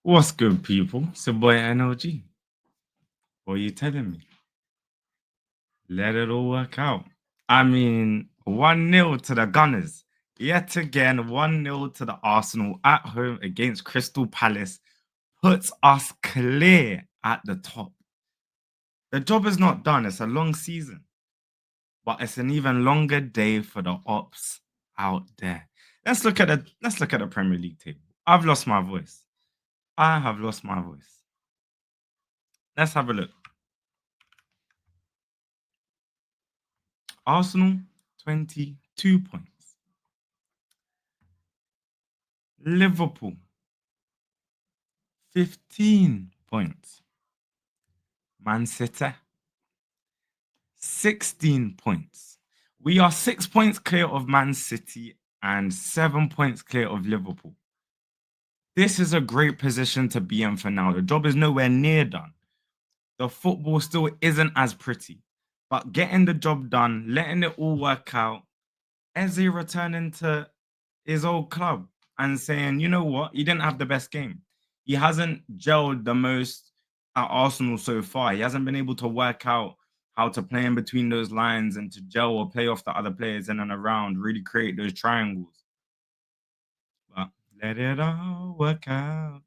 What's good, people? It's your boy NLG. What are you telling me? Let it all work out. I mean, 1-0 to the Gunners. Yet again, 1-0 to the Arsenal at home against Crystal Palace puts us clear at the top. The job is not done. It's a long season, but it's an even longer day for the ops out there. Let's look at the Premier League table. I've lost my voice. I have lost my voice. Let's have a look. Arsenal, 22 points. Liverpool, 15 points. Man City, 16 points. We are 6 points clear of Man City and 7 points clear of Liverpool. This is a great position to be in for now. The job is nowhere near done. The football still isn't as pretty, but getting the job done, letting it all work out, Eze returning to his old club and saying, you know what, he didn't have the best game. He hasn't gelled the most at Arsenal so far. He hasn't been able to work out how to play in between those lines and to gel or play off the other players in and around, really create those triangles. But let it all work out.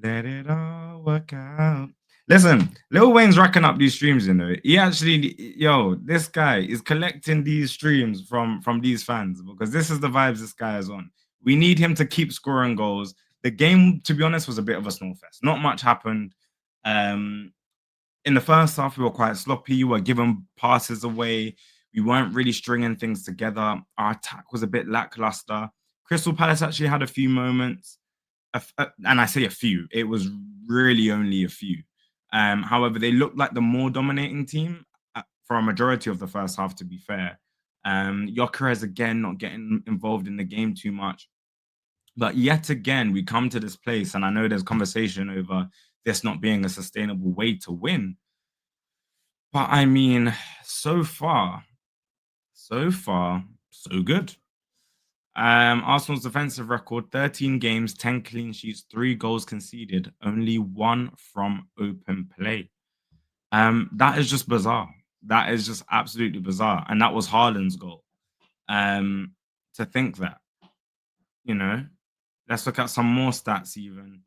Let it all work out. Listen, Lil Wayne's racking up these streams, you know. He actually, this guy is collecting these streams from these fans because this is the vibes this guy is on. We need him to keep scoring goals. The game, to be honest, was a bit of a snowfest. Not much happened. In the first half, we were quite sloppy. We were giving passes away. We weren't really stringing things together. Our attack was a bit lackluster. Crystal Palace actually had a few moments. And I say a few, it was really only a few. However, they looked like the more dominating team for a majority of the first half, to be fair. Gyökeres, again, not getting involved in the game too much. But yet again, we come to this place, and I know there's conversation over this not being a sustainable way to win. But I mean, so far, so good. Arsenal's defensive record: 13 games, 10 clean sheets, 3 goals conceded, only 1 from open play. That is just bizarre. That is just absolutely bizarre. And that was Haaland's goal. To think that, you know, let's look at some more stats even.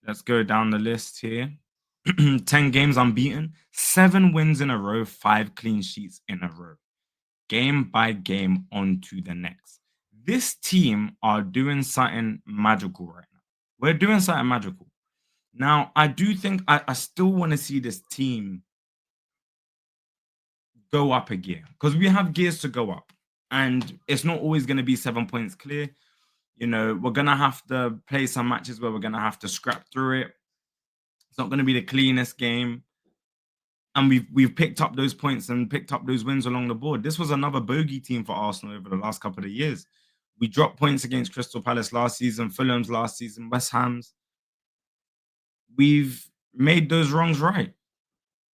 Let's go down the list here. 10 games unbeaten, 7 wins in a row, 5 clean sheets in a row. Game by game, on to the next. This team are doing something magical right now. We're doing something magical. Now, I do think I still want to see this team go up a gear because we have gears to go up. And it's not always going to be 7 points clear. You know, we're going to have to play some matches where we're going to have to scrap through it. It's not going to be the cleanest game. And we've picked up those points and picked up those wins along the board. This was another bogey team for Arsenal over the last couple of years. We dropped points against Crystal Palace last season, Fulham's last season, West Ham's. We've made those wrongs right.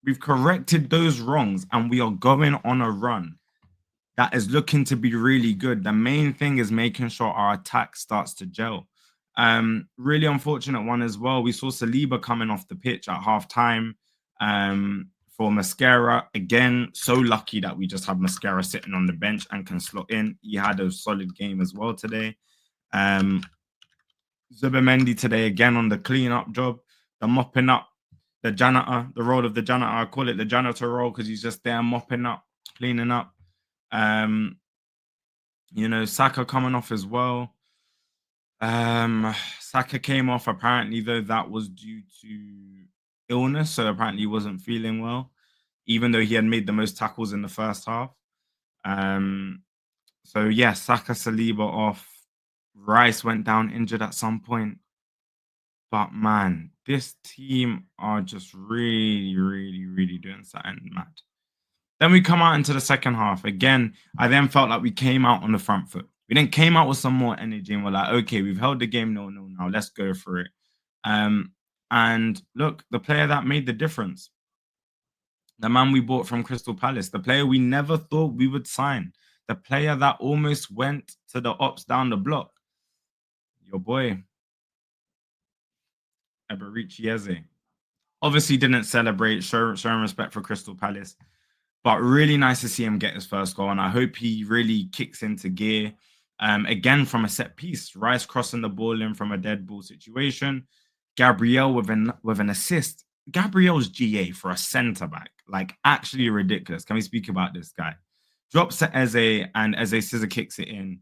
We've corrected those wrongs, and we are going on a run that is looking to be really good. The main thing is making sure our attack starts to gel. Really unfortunate one as well. We saw Saliba coming off the pitch at halftime. For Mascara, again, so lucky that we just have Mascara sitting on the bench and can slot in. He had a solid game as well today. Zubimendi today, again, on the clean-up job, the mopping up, the janitor, the role of the janitor. I call it the janitor role because he's just there mopping up, cleaning up. Saka coming off as well. Saka came off, apparently, though, that was due to illness, so apparently he wasn't feeling well, even though he had made the most tackles in the first half. So yeah, Saka, Saliba off. Rice went down injured at some point. But man, this team are just really, really, really doing something mad. Then we come out into the second half. Again, I then felt like we came out on the front foot. We then came out with some more energy and we're like, okay, we've held the game 0-0 now. Let's go for it. And look, the player that made the difference, the man we bought from Crystal Palace, the player we never thought we would sign, the player that almost went to the ops down the block, your boy, Eberici Eze. Obviously didn't celebrate, showing respect for Crystal Palace. But really nice to see him get his first goal. And I hope he really kicks into gear. Again, from a set piece. Rice crossing the ball in from a dead ball situation. Gabriel with an assist. Gabriel's GA for a centre back. Like, actually ridiculous. Can we speak about this guy? Drops to Eze, and Eze scissor kicks it in.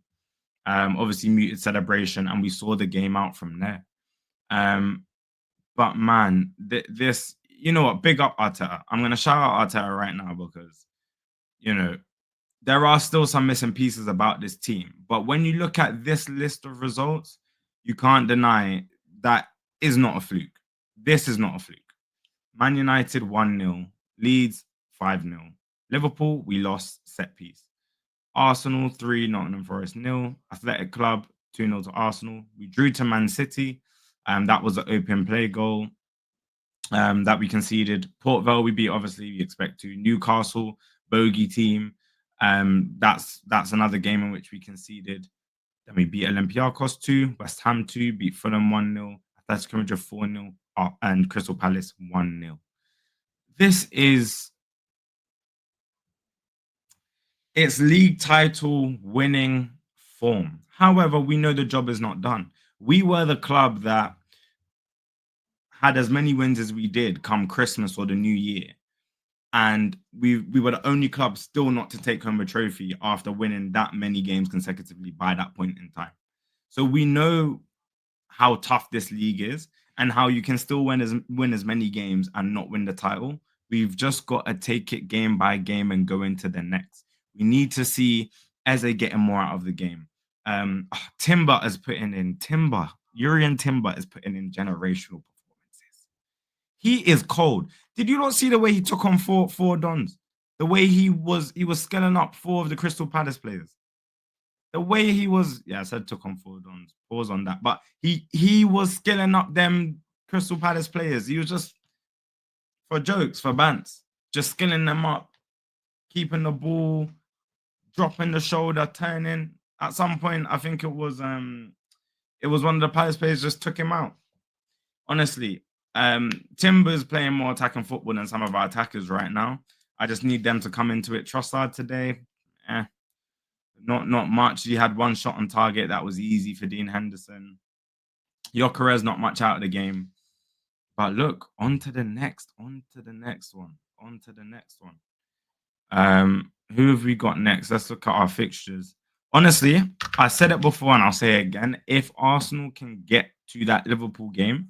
Obviously muted celebration, and we saw the game out from there. But man, this, you know what? Big up Arteta. I'm gonna shout out Arteta right now because, you know, there are still some missing pieces about this team. But when you look at this list of results, you can't deny that is not a fluke. This is not a fluke. Man United 1-0, Leeds 5-0, Liverpool we lost set piece. Arsenal 3, Nottingham Forest 0, Athletic Club 2-0 to Arsenal. We drew to Man City. That was an open play goal that we conceded. Port Vale we beat, obviously, we expect to. Newcastle, bogey team. That's another game in which we conceded. Then we beat Olympiacos 2, West Ham 2, beat Fulham 1-0, Atletico Madrid 4-0, and Crystal Palace 1-0. This is its league title winning form. However, we know the job is not done. We were the club that had as many wins as we did come Christmas or the New Year. And we were the only club still not to take home a trophy after winning that many games consecutively by that point in time. So we know how tough this league is and how you can still win as many games and not win the title. We've just got to take it game by game and go into the next. We need to see Eze getting more out of the game. Timber is putting in Urian Timber is putting in generational performances. He is cold. Did you not see the way he took on four Dons? The way he was scaling up 4 of the Crystal Palace players. The way he was, I said took on 4 Dons. Pause on that. But he was scaling up them Crystal Palace players. He was just, for jokes, for bants, just skilling them up, keeping the ball, dropping the shoulder, turning. At some point, I think it was one of the Palace players just took him out. Honestly, Timber's playing more attacking football than some of our attackers right now. I just need them to come into it. Trossard today, not much. He had 1 shot on target. That was easy for Dean Henderson. Gyökeres not much out of the game. But look, on to the next one. Who have we got next? Let's look at our fixtures. Honestly, I said it before and I'll say it again. If Arsenal can get to that Liverpool game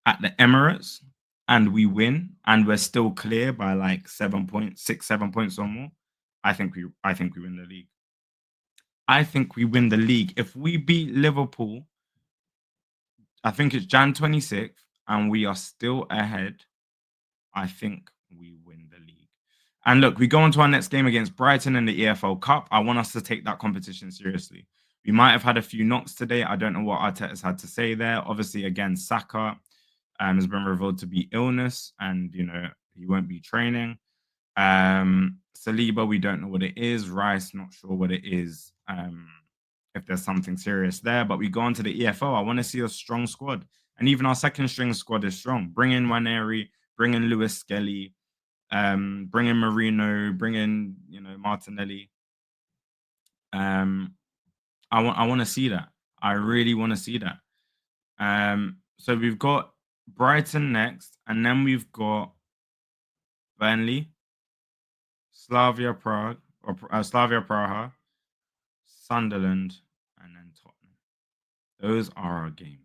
at the Emirates and we win and we're still clear by like 7 points, 6-7 points or more, I think we win the league. I think we win the league. If we beat Liverpool, I think it's Jan 26th, and we are still ahead, I think we win the league. And look, we go on to our next game against Brighton in the EFL Cup. I want us to take that competition seriously. We might have had a few knocks today. I don't know what Arteta's had to say there. Obviously, again, Saka has been revealed to be illness, and he won't be training. Saliba, we don't know what it is. Rice, not sure what it is. If there's something serious there, but we go on to the EFL. I want to see a strong squad, and even our second string squad is strong. Bring in Nwaneri, bring in Lewis Skelly, bring in Marino, bring in Martinelli. I want to see that. I really want to see that. So we've got Brighton next, and then we've got Burnley, Slavia Prague, Slavia Praha, Sunderland, and then Tottenham. Those are our games.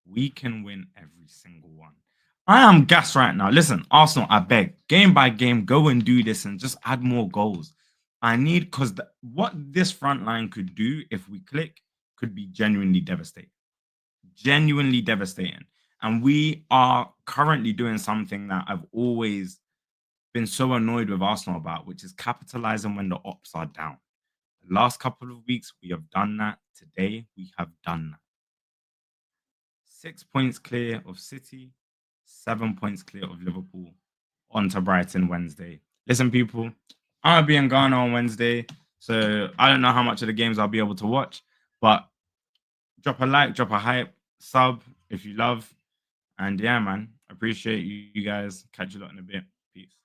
We can win every single one. I am gassed right now. Listen, Arsenal, I beg, game by game, go and do this and just add more goals. I need, because what this front line could do if we click could be genuinely devastating. Genuinely devastating. And we are currently doing something that I've always been so annoyed with Arsenal about, which is capitalizing when the ops are down. The last couple of weeks, we have done that. Today, we have done that. 6 points clear of City, 7 points clear of Liverpool. On to Brighton Wednesday. Listen, people, I'm going to be in Ghana on Wednesday, so I don't know how much of the games I'll be able to watch, but drop a like, drop a hype, sub if you love. And yeah, man, appreciate you guys. Catch you lot in a bit. Peace.